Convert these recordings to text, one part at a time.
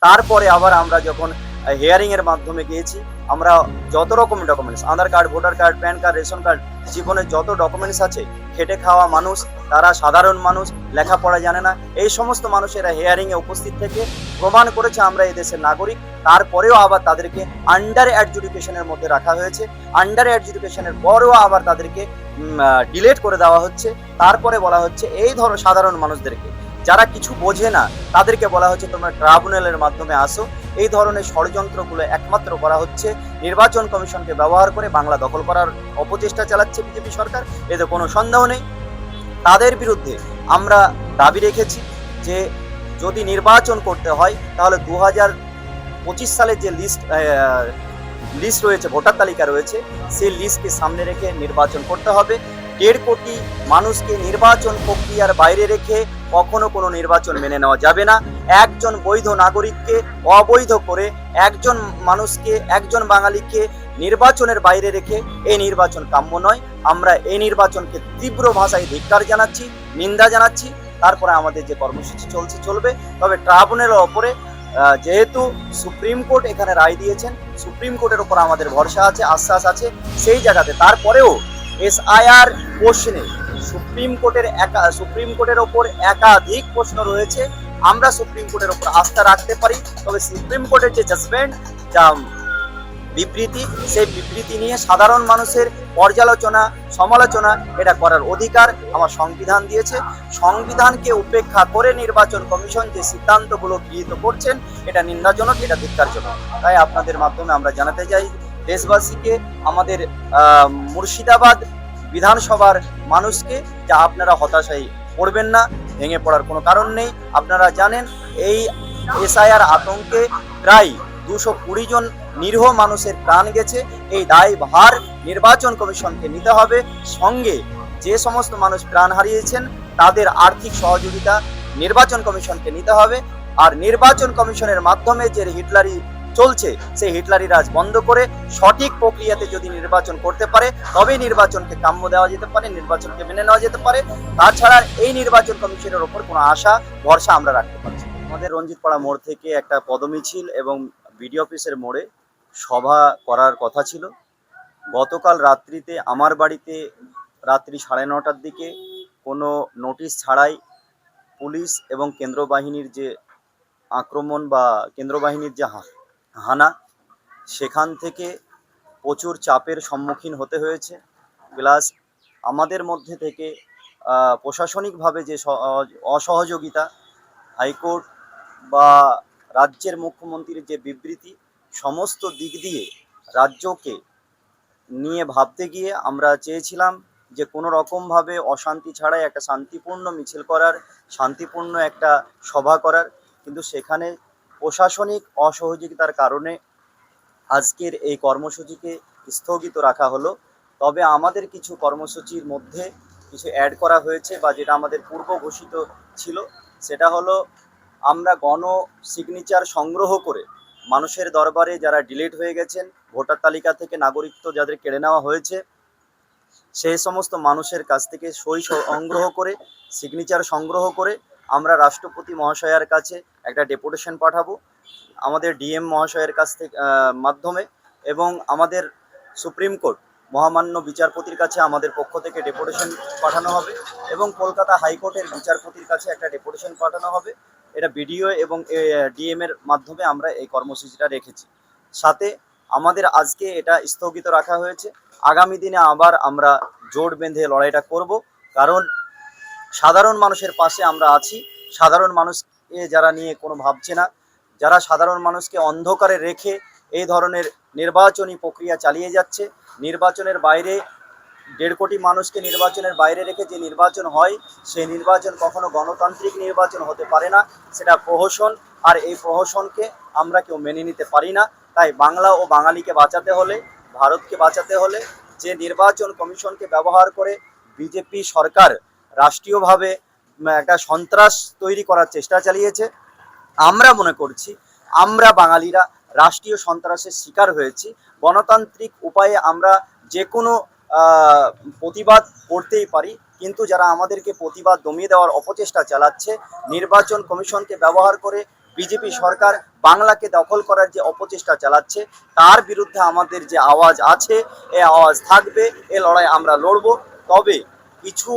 তারপরে আবার আমরা যখন হিয়ারিংয়ের মাধ্যমে গিয়েছি, আমরা যত রকম documents, Aadhaar card, voter card, PAN card, ration card, জীবনের যত ডকুমেন্টস আছে, খেটে খাওয়া মানুষ, তারা সাধারণ মানুষ, লেখাপড়া জানে না, এই সমস্ত মানুষেরা হিয়ারিংয়ে উপস্থিত থেকে প্রমাণ করেছে আমরা এই দেশের নাগরিক। তারপরেও আবার তাদেরকে আন্ডার অ্যাডজুডিকেশনের মধ্যে রাখা হয়েছে। আন্ডার অ্যাডজুডিকেশনের পরেও আবার তাদেরকে ডিলেট করে দেওয়া হচ্ছে। তারপরে বলা হচ্ছে এই ধরো সাধারণ মানুষদেরকে, যারা কিছু বোঝে না, তাদেরকে বলা হচ্ছে তোমরা ট্রাইব্যুনালের মাধ্যমে আসো। এই ধরনের ষড়যন্ত্রগুলো একমাত্র করা হচ্ছে নির্বাচন কমিশনকে ব্যবহার করে বাংলা দখল করার অপচেষ্টা চালাচ্ছে বিজেপি সরকার, এতে কোনো সন্দেহ নেই। তাদের বিরুদ্ধে আমরা দাবি রেখেছি যে যদি নির্বাচন করতে হয় তাহলে 2025 সালের যে লিস্ট রয়েছে, ভোটার তালিকা রয়েছে, সেই লিস্টকে সামনে রেখে নির্বাচন করতে হবে। 1.5 কোটি মানুষকে নির্বাচন প্রক্রিয়ার বাইরে রেখে কখনো কোনো নির্বাচন মেনে নেওয়া যাবে না। একজন বৈধ নাগরিককে অবৈধ করে, একজন মানুষকে, একজন বাঙালিকে নির্বাচনের বাইরে রেখে এই নির্বাচন কাম্য নয়। আমরা এই নির্বাচনকে তীব্র ভাষায় ধিক্কার জানাচ্ছি, নিন্দা জানাচ্ছি। তারপরে আমাদের যে কর্মসূচি চলবে। তবে ট্রাইব্যুনালের ওপরে যেহেতু সুপ্রিম কোর্ট এখানে রায় দিয়েছেন, সুপ্রিম কোর্টের ওপর আমাদের ভরসা আছে, আশ্বাস আছে। সেই জায়গাতে তারপরেও এসআইআর প্রশ্নে সুপ্রিম কোর্টের ওপর একাধিক প্রশ্ন রয়েছে। আমরা সুপ্রিম কোর্টের ওপর আস্থা রাখতে পারি, তবে সুপ্রিম কোর্টের যে জাজমেন্ট, যা বিবৃতি, সেই বিবৃতি নিয়ে সাধারণ মানুষের পর্যালোচনা, সমালোচনা এটা করার অধিকার আমার সংবিধান দিয়েছে। সংবিধানকে উপেক্ষা করে নির্বাচন কমিশন যে সিদ্ধান্তগুলো গৃহীত করছেন, এটা নিন্দাজনক, এটা ধিক্কারজনক। তাই আপনাদের মাধ্যমে আমরা জানাতে চাই দেশবাসীকে, আমাদের মুর্শিদাবাদ বিধানসভার মানুষকে, যা আপনারা হতাশায় পড়বেন না, ভেঙে পড়ার কোনো কারণ নেই। আপনারা জানেন এই এসআইআর আতঙ্কে প্রায় 220 জন নিরীহ মানুষের প্রাণ গেছে। এই দায়ভার নির্বাচন কমিশনকে নিতে হবে। সঙ্গে যে সমস্ত মানুষ প্রাণ হারিয়েছেন তাদের আর্থিক সহযোগিতা নির্বাচন কমিশনকে নিতে হবে। আর নির্বাচন কমিশনের মাধ্যমে যে হিটলারি চলছে, সেই হিটলারি রাজ বন্ধ করে সঠিক প্রক্রিয়াতে যদি নির্বাচন করতে পারে, তবেই নির্বাচনকে কাম্য দেওয়া যেতে পারে, নির্বাচনকে মেনে নেওয়া যেতে পারে। তাছাড়া এই নির্বাচন কমিশনের ওপর কোনো আশা ভরসা আমরা রাখতে পারছি। আমাদের রঞ্জিতপাড়া মোড় থেকে একটা পদমিছিল এবং বিডিও অফিসের মোড়ে সভা করার কথা ছিল। গতকাল রাত্রিতে আমার বাড়িতে রাত্রি 9:30টার দিকে কোনো নোটিশ ছাড়াই পুলিশ এবং কেন্দ্র বাহিনীর যে আক্রমণ বা কেন্দ্র বাহিনীর যে হানা, সেখান থেকে প্রচুর চাপের সম্মুখীন হতে হয়েছে। প্লাস আমাদের মধ্যে থেকে প্রশাসনিকভাবে যে অসহযোগিতা, হাইকোর্ট বা রাজ্যের মুখ্যমন্ত্রীর যে বিবৃতি, সমস্ত দিক দিয়ে রাজ্যকে নিয়ে ভাবতে গিয়ে আমরা চেয়েছিলাম যে কোনো রকমভাবে অশান্তি ছাড়াই একটা শান্তিপূর্ণ মিছিল করার, শান্তিপূর্ণ একটা সভা করার। কিন্তু সেখানে প্রশাসনিক অসহযোগিতার কারণে আজকের এই কর্মসূচিকে স্থগিত রাখা হলো। তবে আমাদের কিছু কর্মসূচির মধ্যে কিছু অ্যাড করা হয়েছে, বা যেটা আমাদের পূর্ব ঘোষিত ছিল, সেটা হলো আমরা গণ সিগনেচার সংগ্রহ করে মানুষের দরবারে যারা ডিলিট হয়ে গেছেন, ভোটার তালিকা থেকে নাগরিকত্ব যাদের কেড়ে নেওয়া হয়েছে, সেই সমস্ত মানুষের কাছ থেকে সই সংগ্রহ করে, সিগনেচার সংগ্রহ করে আমরা রাষ্ট্রপতি মহাশয়ের কাছে একটা ডেপুটেশন পাঠাবো আমাদের ডিএম মহাশয়ের কাছ থেকে মাধ্যমে, এবং আমাদের সুপ্রিম কোর্ট মহামান্য বিচারপতির কাছে আমাদের পক্ষ থেকে ডেপুটেশন পাঠানো হবে, এবং কলকাতা হাইকোর্টের বিচারপতির কাছে একটা ডেপুটেশন পাঠানো হবে। এটা বিডিও এবং ডিএম এর মাধ্যমে আমরা এই কর্মসূচিটা রেখেছি। সাথে আমাদের আজকে এটা স্থগিত রাখা হয়েছে। আগামী দিনে আবার আমরা জোট বেঁধে লড়াইটা করব, কারণ সাধারণ মানুষের পাশে আমরা আছি। সাধারণ মানুষকে যারা নিয়ে কোনো ভাবছে না, যারা সাধারণ মানুষকে অন্ধকারে রেখে এই ধরনের নির্বাচনী প্রক্রিয়া চালিয়ে যাচ্ছে, নির্বাচনের বাইরে 1.5 কোটি মানুষকে নির্বাচনের বাইরে রেখে যে নির্বাচন হয়, সেই নির্বাচন কখনো গণতান্ত্রিক নির্বাচন হতে পারে না, সেটা প্রহসন। আর এই প্রহসনকে আমরা কেউ মেনে নিতে পারি না। তাই বাংলা ও বাঙালিকে বাঁচাতে হলে, ভারতকে বাঁচাতে হলে, যে নির্বাচন কমিশনকে ব্যবহার করে বিজেপি সরকার রাষ্ট্রীয়ভাবে একটা সন্ত্রাস তৈরি করার চেষ্টা চালিয়েছে, আমরা মনে করছি আমরা বাঙালিরা রাষ্ট্রীয় সন্ত্রাসের শিকার হয়েছি। গণতান্ত্রিক উপায়ে আমরা যে কোনো প্রতিবাদ করতেই পারি, কিন্তু যারা আমাদেরকে প্রতিবাদ দমিয়ে দেওয়ার অপচেষ্টা চালাচ্ছে, নির্বাচন কমিশনকে ব্যবহার করে বিজেপি সরকার বাংলাকে দখল করার যে অপচেষ্টা চালাচ্ছে তার বিরুদ্ধে আমাদের যে আওয়াজ আছে, এই আওয়াজ থাকবে, এ লড়াই আমরা লড়বো। তবে কিছু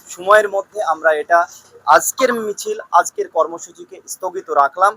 সময়ের মধ্যে আমরা এটা আজকের মিছিল, আজকের কর্মসূচিকে স্থগিত রাখলাম।